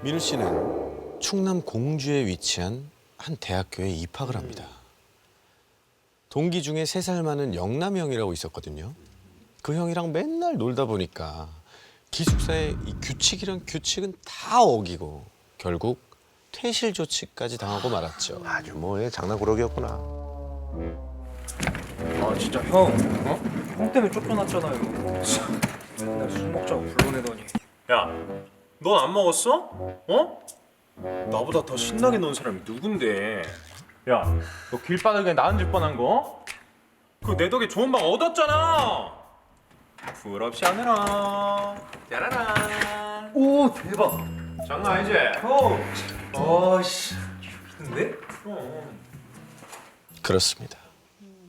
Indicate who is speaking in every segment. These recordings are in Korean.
Speaker 1: 민우 씨는 충남 공주에 위치한 한 대학교에 입학을 합니다. 동기 중에 3살 많은 영남이 형이라고 있었거든요. 그 형이랑 맨날 놀다 보니까 기숙사의 이 규칙은 다 어기고 결국 퇴실 조치까지 당하고 말았죠.
Speaker 2: 아주 뭐의 장난꾸러기였구나.
Speaker 3: 아 진짜 형, 어? 형 때문에 쫓겨났잖아요. 참, 맨날 술 먹자고 불러내더니.
Speaker 4: 야, 넌 안 먹었어? 어? 나보다 더 신나게 노는 사람이 누군데? 야, 너 길바닥에 나앉을 뻔한 거? 그거 내 덕에 좋은 방 얻었잖아. 부럽지 않으라. 짜라란.
Speaker 3: 오 대박.
Speaker 4: 장난 아니지?
Speaker 3: 아씨, 근데?
Speaker 1: 그렇습니다.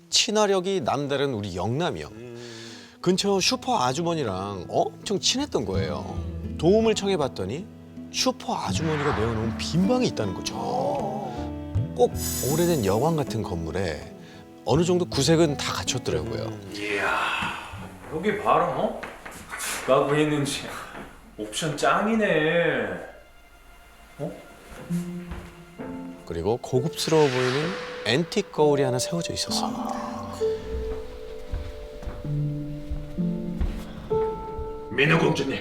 Speaker 1: 친화력이 남다른 우리 영남이 형. 근처 슈퍼 아주머니랑 엄청 친했던 거예요. 도움을 청해봤더니 슈퍼 아주머니가 내어놓은 빈 방이 있다는 거죠. 꼭 오래된 여관 같은 건물에 어느 정도 구색은 다 갖췄더라고요.
Speaker 4: 여기 봐라, 어? 누가 구했는지 옵션 짱이네.
Speaker 1: 그리고 고급스러워 보이는 앤틱 거울이 하나 세워져 있었어요.
Speaker 5: 민우 공주님,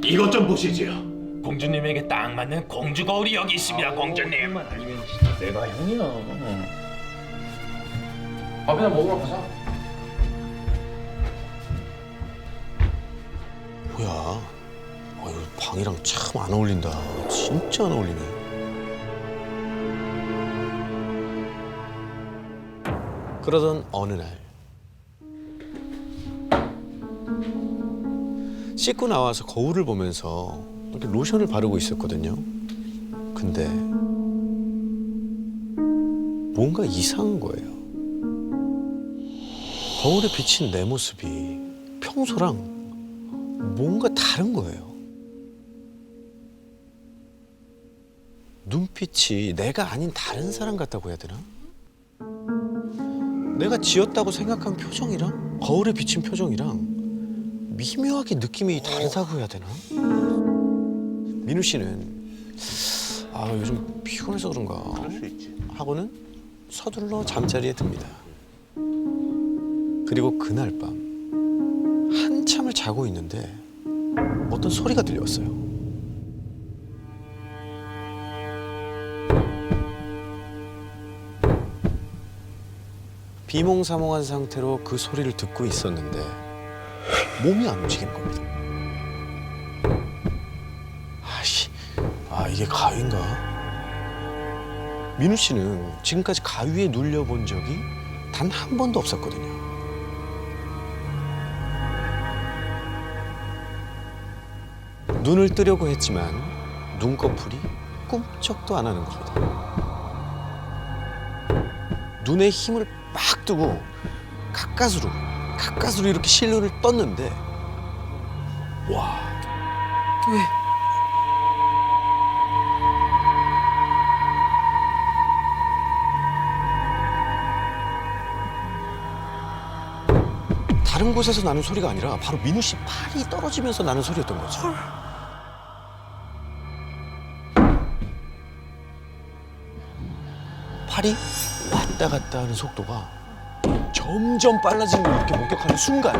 Speaker 5: 이것 좀 보시지요. 공주님에게 딱 맞는 공주 거울이 여기 있습니다, 공주님.
Speaker 4: 아니면 진짜 내가 형이야. 밥이나 먹으러 가자.
Speaker 1: 뭐야? 이거 방이랑 참 안 어울린다. 진짜 안 어울리네. 그러던 어느 날 씻고 나와서 거울을 보면서 이렇게 로션을 바르고 있었거든요. 근데 뭔가 이상한 거예요. 거울에 비친 내 모습이 평소랑 뭔가 다른 거예요. 눈빛이 내가 아닌 다른 사람 같다고 해야 되나? 내가 지었다고 생각한 표정이랑 거울에 비친 표정이랑 미묘하게 느낌이 다르다고 해야 되나? 민우 씨는 요즘 피곤해서 그런가
Speaker 2: 그럴 수 있지.
Speaker 1: 하고는 서둘러 잠자리에 듭니다. 그리고 그날 밤 한참을 자고 있는데 어떤 소리가 들려왔어요. 비몽사몽한 상태로 그 소리를 듣고 있었는데 몸이 안 움직이는 겁니다. 이게 가위인가? 민우 씨는 지금까지 가위에 눌려본 적이 단 한 번도 없었거든요. 눈을 뜨려고 했지만 눈꺼풀이 꿈쩍도 안 하는 겁니다. 눈에 힘을 막 뜨고 가까스로 이렇게 실눈을 떴는데 와.
Speaker 3: 왜?
Speaker 1: 다른 곳에서 나는 소리가 아니라 바로 민우 씨 팔이 떨어지면서 나는 소리였던 거죠. 팔이 왔다 갔다 하는 속도가 점점 빨라지는 걸 이렇게 목격하는 순간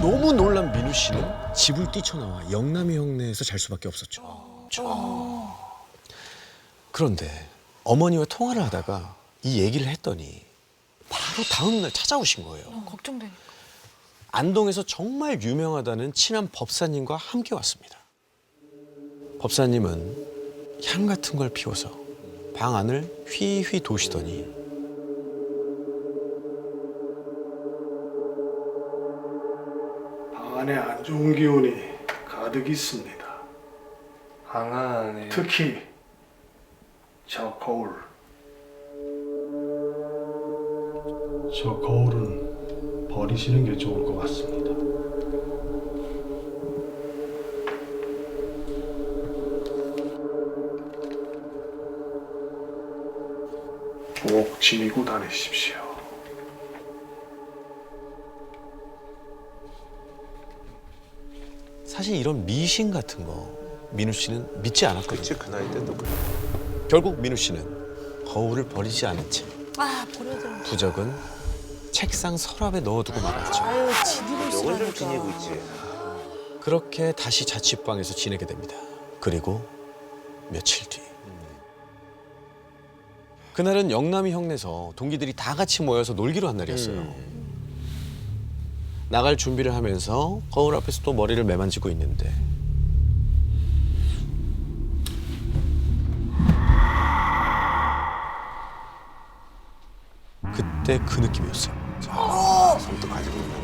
Speaker 1: 너무 놀란 민우 씨는 집을 뛰쳐나와 영남이 형네에서 잘 수밖에 없었죠. 그런데 어머니와 통화를 하다가 이 얘기를 했더니 바로 다음 날 찾아오신 거예요.
Speaker 6: 걱정되니까.
Speaker 1: 안동에서 정말 유명하다는 친한 법사님과 함께 왔습니다. 법사님은 향 같은 걸 피워서 방 안을 휘휘 도시더니
Speaker 7: 방 안에 안 좋은 기운이 가득 있습니다.
Speaker 3: 방 안에.
Speaker 7: 특히 저 거울. 저 거울은 버리시는 게 좋을 것 같습니다. 꼭 지니고 다니십시오.
Speaker 1: 사실 이런 미신 같은 거 민우 씨는 믿지 않았거든요.
Speaker 2: 그치 그 나이 때도 그래.
Speaker 1: 결국 민우 씨는 거울을 버리지 않은 채
Speaker 6: 아, 버려져.
Speaker 1: 부적은 책상 서랍에 넣어두고 말았죠.
Speaker 6: 아유, 지니고
Speaker 2: 요걸 좀
Speaker 6: 있으라니까.
Speaker 2: 지니고 있지.
Speaker 1: 그렇게 다시 자취방에서 지내게 됩니다. 그리고 며칠 뒤 그날은 영남이 형네서 동기들이 다 같이 모여서 놀기로 한 날이었어요. 나갈 준비를 하면서 거울 앞에서 또 머리를 매만지고 있는데 그때 그 느낌이었어요.
Speaker 2: 손도 가지고 있는.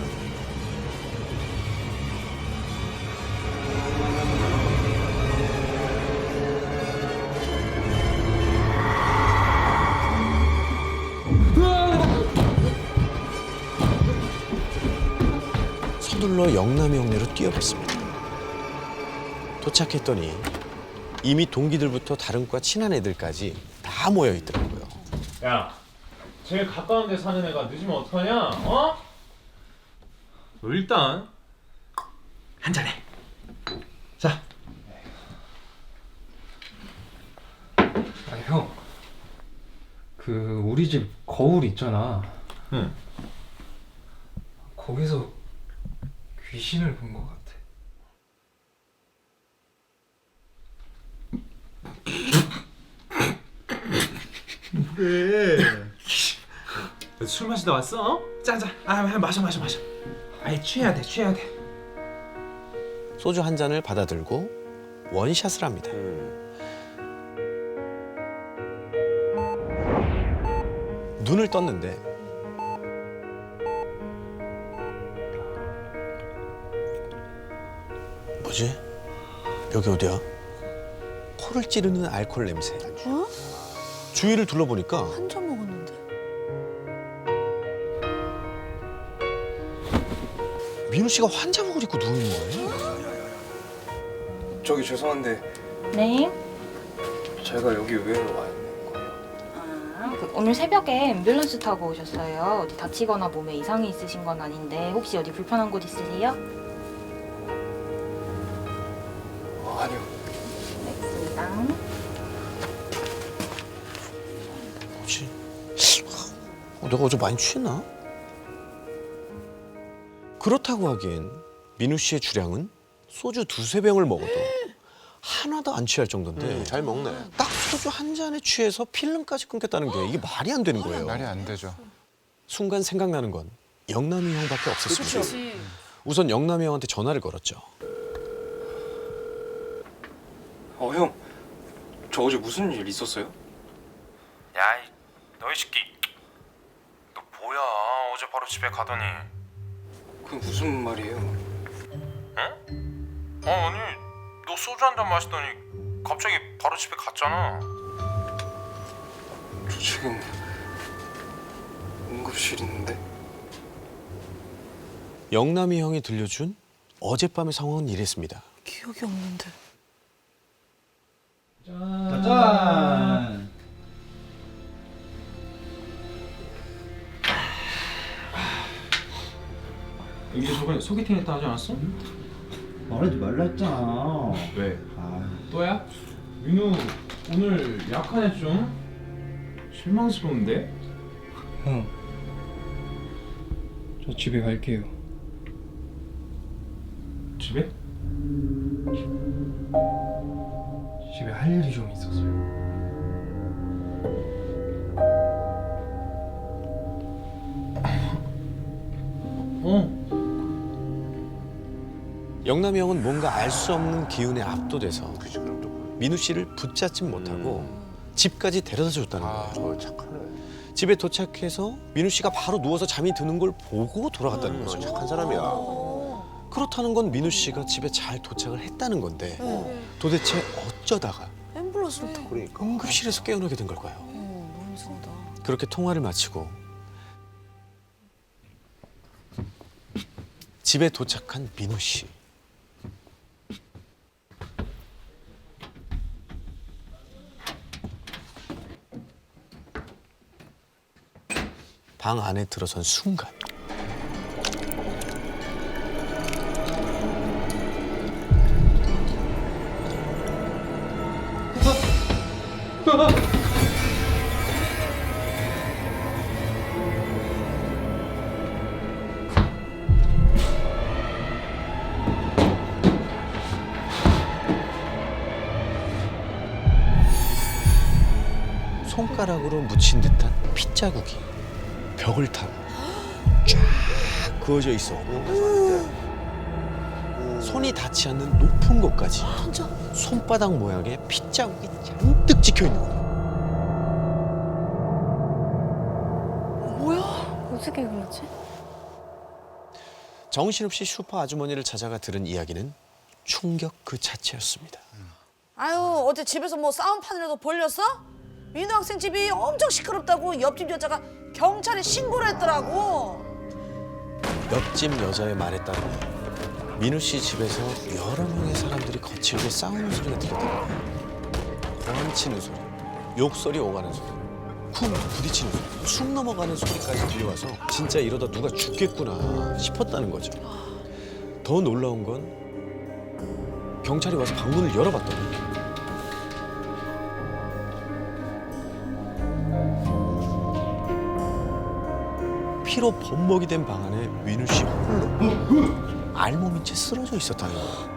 Speaker 1: 서둘러 영남이 형네로 뛰어갔습니다. 도착했더니 이미 동기들부터 다른 과 친한 애들까지 다 모여 있더라고요.
Speaker 4: 야, 제일 가까운 데 사는 애가 늦으면 어떡하냐? 어? 너 일단
Speaker 5: 한 잔해. 자,
Speaker 3: 아, 형. 그 우리 집 거울 있잖아.
Speaker 4: 응.
Speaker 3: 거기서 귀신을 본 것 같아.
Speaker 4: 술 마시다 왔어? 어? 짜자. 아, 마셔. 아이 취해야 돼.
Speaker 1: 소주 한 잔을 받아들고 원샷을 합니다. 눈을 떴는데 뭐지? 여기 어디야? 코를 찌르는 알코올 냄새.
Speaker 6: 어?
Speaker 1: 주위를 둘러보니까
Speaker 6: 한 잔 먹었는데.
Speaker 1: 민우 씨가 환자복을 입고 누워 있는 거예요.
Speaker 3: 저기 죄송한데
Speaker 8: 네.
Speaker 3: 제가 여기 왜 와 있는 거예요?
Speaker 8: 오늘 새벽에 앰뷸런스 타고 오셨어요. 어디 다치거나 몸에 이상이 있으신 건 아닌데 혹시 어디 불편한 곳 있으세요?
Speaker 3: 아니요.
Speaker 8: 알겠습니다.
Speaker 1: 뭐지? 내가 어제 많이 취했나? 그렇다고 하기엔 민우 씨의 주량은 소주 두세 병을 먹어도 하나도 안 취할 정도인데
Speaker 2: 잘 먹네.
Speaker 1: 딱 소주 한 잔에 취해서 필름까지 끊겠다는 게 이게 말이 안 되는 거예요.
Speaker 9: 말이 안 되죠.
Speaker 1: 순간 생각나는 건 영남이 형밖에 없었습니다. 우선 영남이 형한테 전화를 걸었죠.
Speaker 3: 형. 저 어제 무슨 일 있었어요?
Speaker 4: 야, 너희 새끼. 너 뭐야? 어제 바로 집에 가더니.
Speaker 3: 그게 무슨 말이에요?
Speaker 4: 아니, 너 소주 한 잔 마시더니 갑자기 바로 집에 갔잖아.
Speaker 3: 저 지금 응급실 있는데.
Speaker 1: 영남이 형이 들려준 어젯밤의 상황은 이랬습니다.
Speaker 6: 기억이 없는데.
Speaker 3: 짠.
Speaker 4: 여기 저번에 소개팅 했다 하지 않았어?
Speaker 10: 말하지 말라 했잖아.
Speaker 4: 왜?
Speaker 10: 아,
Speaker 4: 또야? 민우 오늘 약하네 좀. 실망스러운데?
Speaker 3: 형. 저 집에 갈게요.
Speaker 4: 집에?
Speaker 3: 집에 할 일이 좀 있어서요.
Speaker 1: 영남이 형은 뭔가 알 수 없는 기운에 압도돼서
Speaker 2: 그치 그럼 또.
Speaker 1: 민우 씨를 붙잡지 못하고 집까지 데려다 줬다는 거예요.
Speaker 2: 착하네.
Speaker 1: 집에 도착해서 민우 씨가 바로 누워서 잠이 드는 걸 보고 돌아갔다는 거죠.
Speaker 2: 착한 사람이야.
Speaker 1: 그렇다는 건 민우 씨가 집에 잘 도착을 했다는 건데 도대체 어쩌다가
Speaker 6: 앰뷸런스를 타고.
Speaker 2: 그러니까.
Speaker 1: 응급실에서 깨어나게 된 걸까요?
Speaker 6: 너무 이상하다.
Speaker 1: 그렇게 통화를 마치고 집에 도착한 민우 씨. 방 안에 들어선 순간 손가락으로 묻힌 듯한 핏자국이 벽을 타고 쫙 그어져 있었고 손이 닿지 않는 높은 곳까지
Speaker 6: 진짜?
Speaker 1: 손바닥 모양의 핏자국이 잔뜩 찍혀 있는 거예요.
Speaker 6: 뭐야?
Speaker 8: 어떻게 그러지?
Speaker 1: 정신없이 슈퍼 아주머니를 찾아가 들은 이야기는 충격 그 자체였습니다.
Speaker 9: 아유, 어제 집에서 뭐 싸움판이라도 벌렸어? 민우 학생 집이 엄청 시끄럽다고 옆집 여자가 경찰에 신고를 했더라고.
Speaker 1: 옆집 여자의 말에 따르면 민우 씨 집에서 여러 명의 사람들이 거칠게 싸우는 소리가 들리더라고요. 고함치는 소리, 욕설이 오가는 소리, 쿵 부딪히는 소리, 축 넘어가는 소리까지 들려와서 진짜 이러다 누가 죽겠구나 싶었다는 거죠. 더 놀라운 건 경찰이 와서 방문을 열어봤더니 피로 범벅이 된 방 안에 민우 씨 홀로 알몸인 채 쓰러져 있었다는 거예요.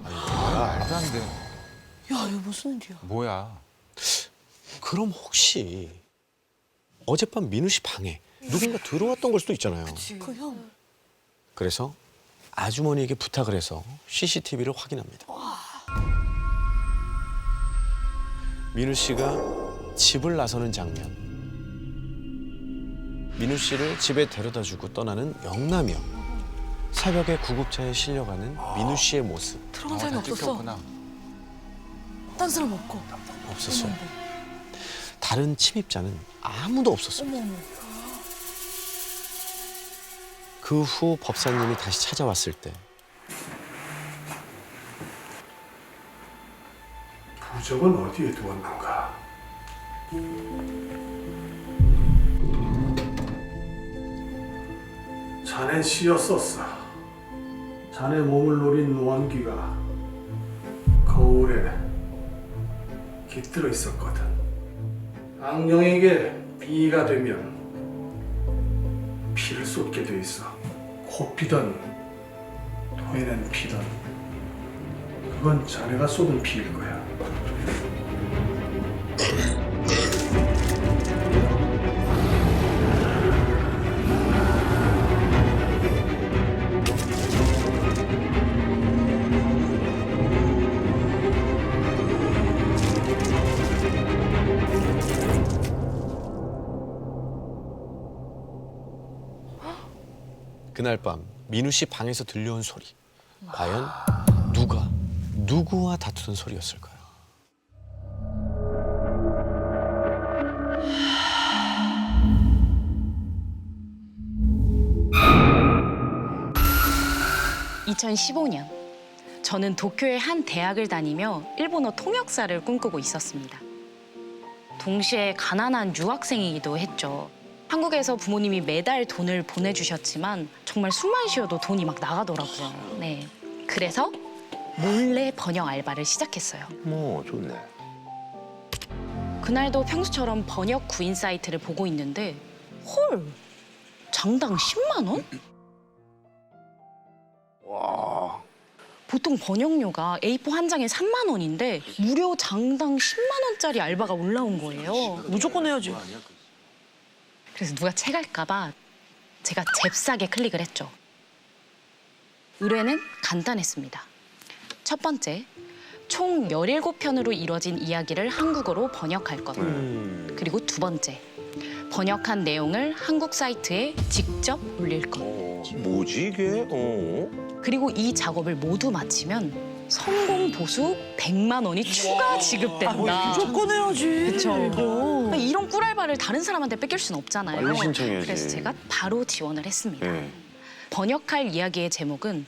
Speaker 2: 말도 안 돼.
Speaker 6: 야, 이거 무슨 일이야?
Speaker 2: 뭐야?
Speaker 1: 그럼 혹시 어젯밤 민우 씨 방에 누군가 들어왔던 걸 수도 있잖아요.
Speaker 6: 그 형.
Speaker 1: 그래서 아주머니에게 부탁을 해서 CCTV를 확인합니다. 민우 씨가 집을 나서는 장면. 민우 씨를 집에 데려다주고 떠나는 영남이 형. 새벽에 구급차에 실려가는 민우 씨의 모습.
Speaker 6: 들어간 사람이 없었어. 딴 사람 없고.
Speaker 1: 없었어요. 다른 침입자는 아무도 없었어요.
Speaker 6: 어머, 어머.
Speaker 1: 그 후 법사님이 다시 찾아왔을 때
Speaker 7: 부적은 어디에 두었는가? 자넨 씨였었어. 자네 몸을 노린 노안귀가 거울에 깃들어 있었거든. 악령에게 비가 되면 피를 쏟게 돼 있어. 코 피든 토에는 피든 그건 자네가 쏟은 피일 거야.
Speaker 1: 그날 밤 민우 씨 방에서 들려온 소리. 과연 누구와 다투던 소리였을까요?
Speaker 8: (2015년) 저는 도쿄의 한 대학을 다니며 일본어 통역사를 꿈꾸고 있었습니다. 동시에 가난한 유학생이기도 했죠. 한국에서 부모님이 매달 돈을 보내주셨지만 정말 숨만 쉬어도 돈이 막 나가더라고요. 네, 그래서 몰래 번역 알바를 시작했어요.
Speaker 2: 뭐 좋네.
Speaker 8: 그날도 평소처럼 번역 구인 사이트를 보고 있는데 헐! 장당 10만 원?
Speaker 2: 와.
Speaker 8: 보통 번역료가 A4 한 장에 3만 원인데 무려 장당 10만 원짜리 알바가 올라온 거예요.
Speaker 6: 무조건 해야지.
Speaker 8: 그래서 누가 채갈까 봐 제가 잽싸게 클릭을 했죠. 의뢰는 간단했습니다. 첫 번째, 총 17편으로 이뤄진 이야기를 한국어로 번역할 것. 그리고 두 번째, 번역한 내용을 한국 사이트에 직접 올릴 것.
Speaker 2: 뭐지 이게?
Speaker 8: 그리고 이 작업을 모두 마치면 성공 보수 100만 원이 추가 지급된다.
Speaker 6: 무조건 해야지.
Speaker 8: 그쵸.
Speaker 6: 이거.
Speaker 8: 이런 꿀알바를 다른 사람한테 뺏길 수는 없잖아요.
Speaker 2: 빨리 신청해야지.
Speaker 8: 그래서 제가 바로 지원을 했습니다.
Speaker 2: 네.
Speaker 8: 번역할 이야기의 제목은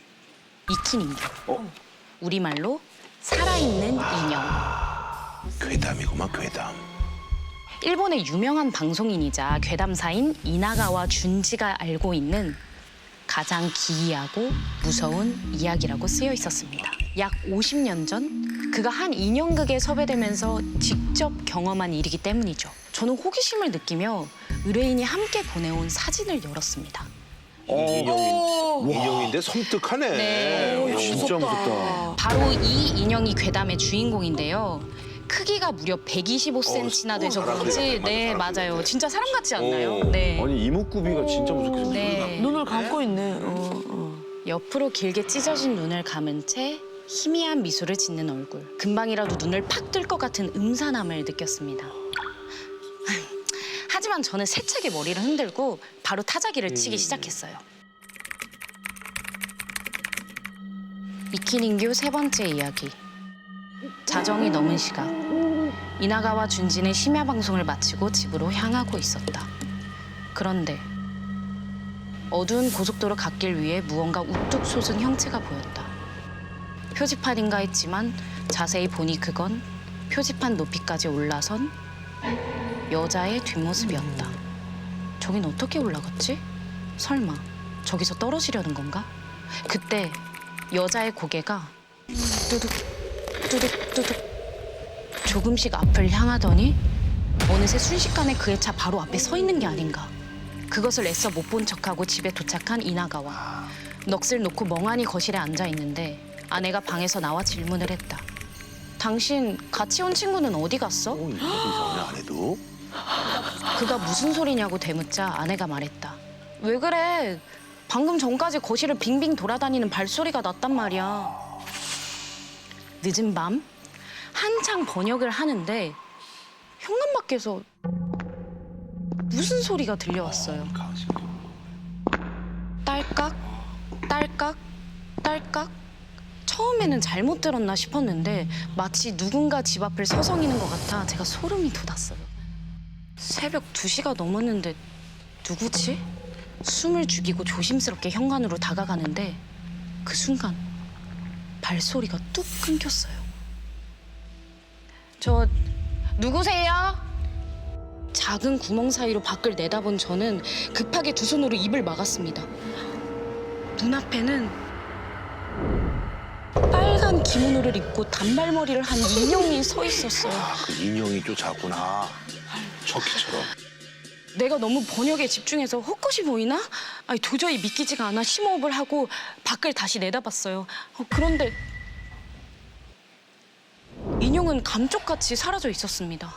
Speaker 8: 익힌 인형. 우리말로 살아있는 인형.
Speaker 2: 괴담이구만 괴담.
Speaker 8: 일본의 유명한 방송인이자 괴담사인 이나가와 준지가 알고 있는 가장 기이하고 무서운 이야기라고 쓰여 있었습니다. 약 50년 전 그가 한 인형극에 섭외되면서 직접 경험한 일이기 때문이죠. 저는 호기심을 느끼며 의뢰인이 함께 보내온 사진을 열었습니다.
Speaker 2: 인형인데 섬뜩하네.
Speaker 8: 네.
Speaker 2: 진짜 무섭다.
Speaker 8: 바로 이 인형이 괴담의 주인공인데요. 크기가 무려 125cm나 돼서 그런지 네 맞아요. 진짜 사람 같지 않나요? 네.
Speaker 2: 아니 이목구비가 진짜 무섭게 생겼어.
Speaker 8: 네.
Speaker 9: 눈을 감고 있네.
Speaker 8: 옆으로 길게 찢어진 눈을 감은 채 희미한 미소를 짓는 얼굴. 금방이라도 눈을 팍 뜰 것 같은 음산함을 느꼈습니다. 하지만 저는 세차게 머리를 흔들고 바로 타자기를 치기 시작했어요. 이키닝교 세 번째 이야기. 자정이 넘은 시각. 이나가와 준지는 심야 방송을 마치고 집으로 향하고 있었다. 그런데 어두운 고속도로 갓길 위에 무언가 우뚝 솟은 형체가 보였다. 표지판인가 했지만 자세히 보니 그건 표지판 높이까지 올라선 여자의 뒷모습이었다. 저긴 어떻게 올라갔지? 설마 저기서 떨어지려는 건가? 그때 여자의 고개가 뚜둑 뚜둑 뚜둑 조금씩 앞을 향하더니 어느새 순식간에 그의 차 바로 앞에 서 있는 게 아닌가. 그것을 애써 못 본 척하고 집에 도착한 이나가와 넋을 놓고 멍하니 거실에 앉아 있는데 아내가 방에서 나와 질문을 했다. 당신 같이 온 친구는 어디 갔어?
Speaker 2: 이상하네 안 해도.
Speaker 8: 그가 무슨 소리냐고 되묻자 아내가 말했다. 왜 그래? 방금 전까지 거실을 빙빙 돌아다니는 발소리가 났단 말이야. 늦은 밤 한창 번역을 하는데 현관밖에서 무슨 소리가 들려왔어요. 딸깍, 딸깍, 딸깍. 처음에는 잘못 들었나 싶었는데 마치 누군가 집 앞을 서성이는 것 같아 제가 소름이 돋았어요. 새벽 2시가 넘었는데 누구지? 숨을 죽이고 조심스럽게 현관으로 다가가는데 그 순간 발소리가 뚝 끊겼어요. 저 누구세요? 작은 구멍 사이로 밖을 내다본 저는 급하게 두 손으로 입을 막았습니다. 눈앞에는 빨간 기모노를 입고 단발머리를 한 인형이 서 있었어요.
Speaker 2: 그 인형이 쫓아왔구나. 척키처럼.
Speaker 8: 내가 너무 번역에 집중해서 헛것이 보이나? 아니, 도저히 믿기지가 않아 심호흡을 하고 밖을 다시 내다봤어요. 그런데 인형은 감쪽같이 사라져 있었습니다.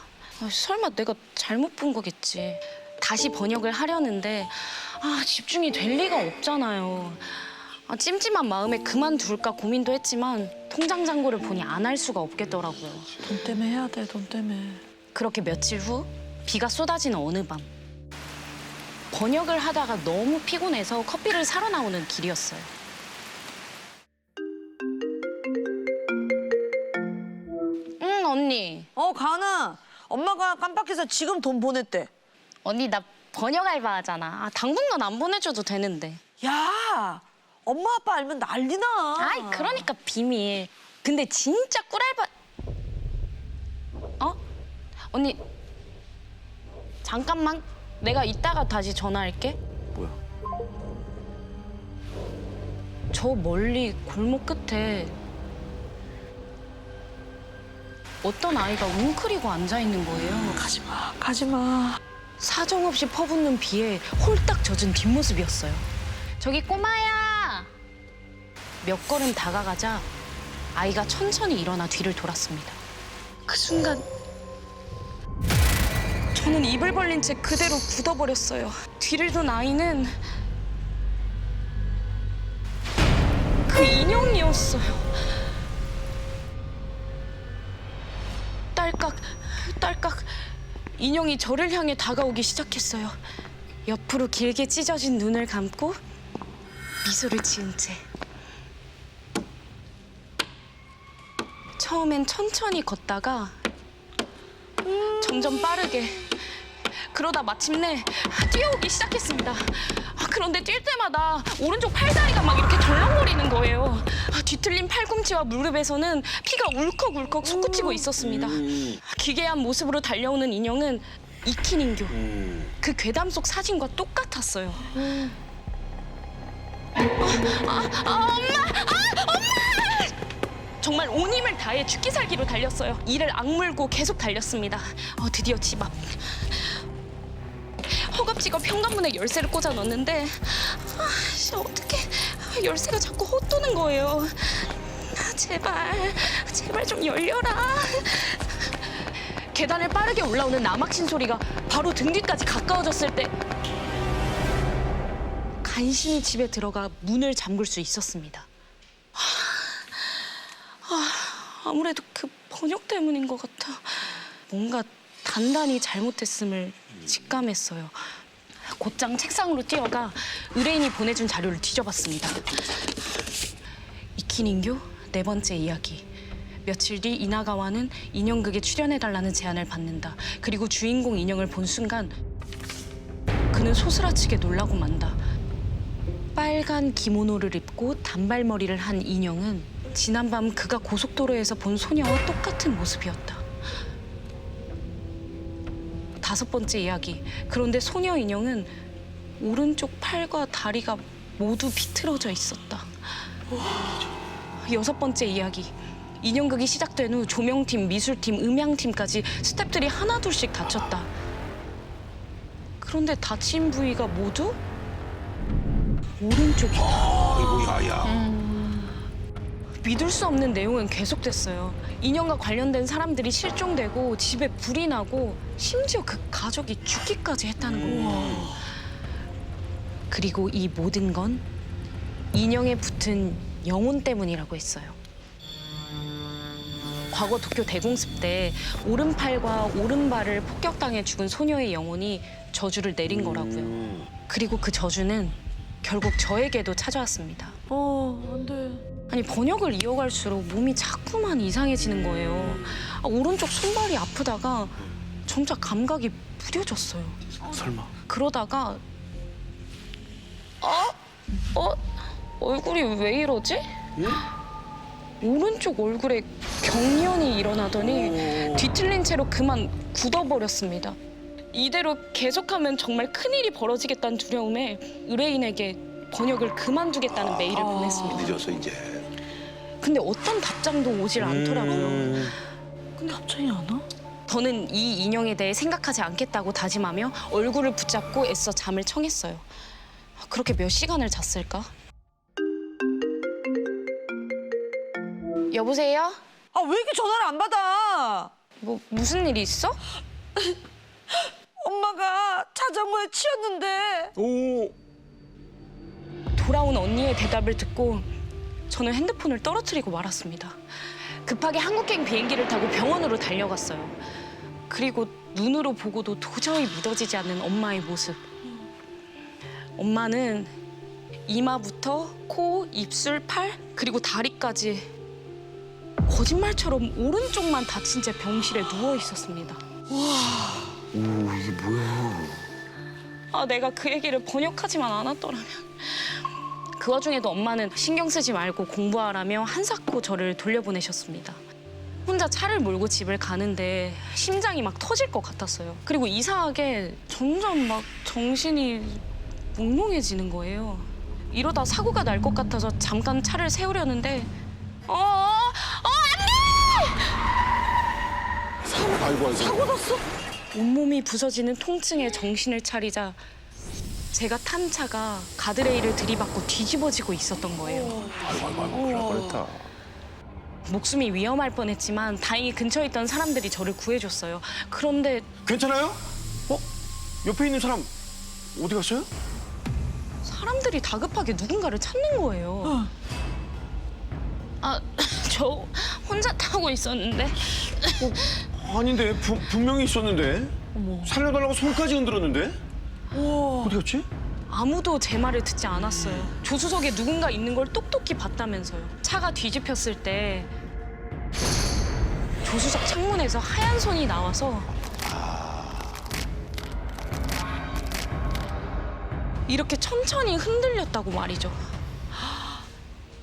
Speaker 8: 설마 내가 잘못 본 거겠지. 다시 번역을 하려는데 집중이 될 리가 없잖아요. 찜찜한 마음에 그만둘까 고민도 했지만 통장 잔고를 보니 안 할 수가 없겠더라고요.
Speaker 9: 돈 때문에 해야 돼, 돈 때문에.
Speaker 8: 그렇게 며칠 후 비가 쏟아지는 어느 밤 번역을 하다가 너무 피곤해서 커피를 사러 나오는 길이었어요. 응, 언니.
Speaker 9: 가은아. 엄마가 깜빡해서 지금 돈 보냈대.
Speaker 8: 언니 나 번역 알바하잖아. 당분간 안 보내줘도 되는데.
Speaker 9: 야, 엄마 아빠 알면 난리나.
Speaker 8: 아이 그러니까 비밀. 근데 진짜 꿀알바. 언니 잠깐만. 내가 이따가 다시 전화할게.
Speaker 2: 뭐야?
Speaker 8: 저 멀리 골목 끝에 어떤 아이가 웅크리고 앉아 있는 거예요.
Speaker 9: 가지마, 가지마.
Speaker 8: 사정없이 퍼붓는 비에 홀딱 젖은 뒷모습이었어요. 저기 꼬마야! 몇 걸음 다가가자 아이가 천천히 일어나 뒤를 돌았습니다. 그 순간 저는 입을 벌린 채 그대로 굳어버렸어요. 뒤를 돈 아이는 그 인형이었어요. 딸깍, 딸깍. 인형이 저를 향해 다가오기 시작했어요. 옆으로 길게 찢어진 눈을 감고 미소를 지은 채. 처음엔 천천히 걷다가 점점 빠르게. 그러다 마침내 뛰어오기 시작했습니다. 그런데 뛸 때마다 오른쪽 팔다리가 막 이렇게 덜렁거리는 거예요. 뒤틀린 팔꿈치와 무릎에서는 피가 울컥울컥 솟구치고 있었습니다. 기괴한 모습으로 달려오는 인형은 이키닝교. 그 괴담 속 사진과 똑같았어요. 엄마! 정말 온 힘을 다해 죽기 살기로 달렸어요. 이를 악물고 계속 달렸습니다. 드디어 집 앞. 허겁지겁 현관문에 열쇠를 꽂아 넣었는데 진짜 어떻게 열쇠가 자꾸 헛도는 거예요. 제발 좀 열려라. 계단을 빠르게 올라오는 남학신 소리가 바로 등 뒤까지 가까워졌을 때 간신히 집에 들어가 문을 잠글 수 있었습니다. 아무래도 그 번역 때문인 것 같아. 뭔가 단단히 잘못했음을 직감했어요. 곧장 책상으로 뛰어가 의뢰인이 보내준 자료를 뒤져봤습니다. 이키닌교 4번째 이야기. 며칠 뒤 이나가와는 인형극에 출연해달라는 제안을 받는다. 그리고 주인공 인형을 본 순간 그는 소스라치게 놀라고 만다. 빨간 기모노를 입고 단발머리를 한 인형은 지난밤 그가 고속도로에서 본 소녀와 똑같은 모습이었다. 5번째 이야기. 그런데 소녀 인형은 오른쪽 팔과 다리가 모두 비틀어져 있었다. 6번째 이야기. 인형극이 시작된 후 조명팀, 미술팀, 음향팀까지 스태프들이 하나둘씩 다쳤다. 그런데 다친 부위가 모두 오른쪽이다.
Speaker 2: 아이고 야야.
Speaker 8: 믿을 수 없는 내용은 계속됐어요. 인형과 관련된 사람들이 실종되고 집에 불이 나고 심지어 그 가족이 죽기까지 했다는 겁니다. 그리고 이 모든 건 인형에 붙은 영혼 때문이라고 했어요. 과거 도쿄 대공습 때 오른팔과 오른발을 폭격당해 죽은 소녀의 영혼이 저주를 내린 거라고요. 그리고 그 저주는 결국 저에게도 찾아왔습니다.
Speaker 9: 안 돼.
Speaker 8: 아니 번역을 이어갈수록 몸이 자꾸만 이상해지는 거예요. 오른쪽 손발이 아프다가 점차 감각이 무뎌졌어요.
Speaker 2: 설마.
Speaker 8: 그러다가 얼굴이 왜 이러지? 오른쪽 얼굴에 경련이 일어나더니 뒤틀린 채로 그만 굳어버렸습니다. 이대로 계속하면 정말 큰일이 벌어지겠다는 두려움에 의뢰인에게 번역을 그만두겠다는 메일을 보냈습니다.
Speaker 2: 늦었어 이제.
Speaker 8: 근데 어떤 답장도 오질 않더라고요.
Speaker 9: 근데 갑자기 안 와?
Speaker 8: 저는 이 인형에 대해 생각하지 않겠다고 다짐하며 얼굴을 붙잡고 애써 잠을 청했어요. 그렇게 몇 시간을 잤을까? 여보세요?
Speaker 9: 아, 왜 이렇게 전화를 안 받아?
Speaker 8: 무슨 일이 있어?
Speaker 9: 엄마가 자전거에 치였는데.
Speaker 8: 돌아온 언니의 대답을 듣고 저는 핸드폰을 떨어뜨리고 말았습니다. 급하게 한국행 비행기를 타고 병원으로 달려갔어요. 그리고 눈으로 보고도 도저히 믿어지지 않는 엄마의 모습. 엄마는 이마부터 코, 입술, 팔, 그리고 다리까지 거짓말처럼 오른쪽만 다친 채 병실에 누워 있었습니다.
Speaker 2: 오 이게 뭐야?
Speaker 8: 내가 그 얘기를 번역하지만 않았더라면. 그 와중에도 엄마는 신경 쓰지 말고 공부하라며 한사코 저를 돌려보내셨습니다. 혼자 차를 몰고 집을 가는데 심장이 막 터질 것 같았어요. 그리고 이상하게 점점 막 정신이 몽롱해지는 거예요. 이러다 사고가 날 것 같아서 잠깐 차를 세우려는데
Speaker 2: 아이고.
Speaker 9: 사고 났어?
Speaker 8: 온몸이 부서지는 통증에 정신을 차리자 제가 탄 차가 가드레일을 들이받고 뒤집어지고 있었던 거예요.
Speaker 2: 아이고 큰일 날 뻔했다.
Speaker 8: 목숨이 위험할 뻔했지만 다행히 근처에 있던 사람들이 저를 구해줬어요. 그런데
Speaker 2: 괜찮아요? 옆에 있는 사람 어디 갔어요?
Speaker 8: 사람들이 다급하게 누군가를 찾는 거예요. 저 혼자 타고 있었는데.
Speaker 2: 아닌데 분명히 있었는데. 살려달라고 손까지 흔들었는데. 어디 갔지?
Speaker 8: 아무도 제 말을 듣지 않았어요. 조수석에 누군가 있는 걸 똑똑히 봤다면서요. 차가 뒤집혔을 때 조수석 창문에서 하얀 손이 나와서 이렇게 천천히 흔들렸다고 말이죠.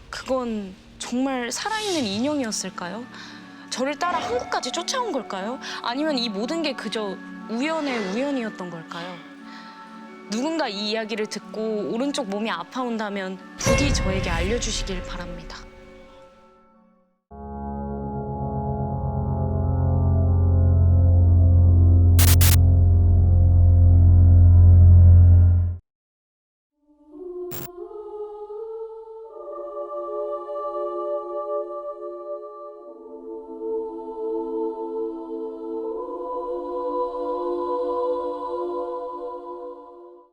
Speaker 8: 그건 정말 살아있는 인형이었을까요? 저를 따라 한국까지 쫓아온 걸까요? 아니면 이 모든 게 그저 우연의 우연이었던 걸까요? 누군가 이 이야기를 듣고 오른쪽 몸이 아파온다면 부디 저에게 알려주시길 바랍니다.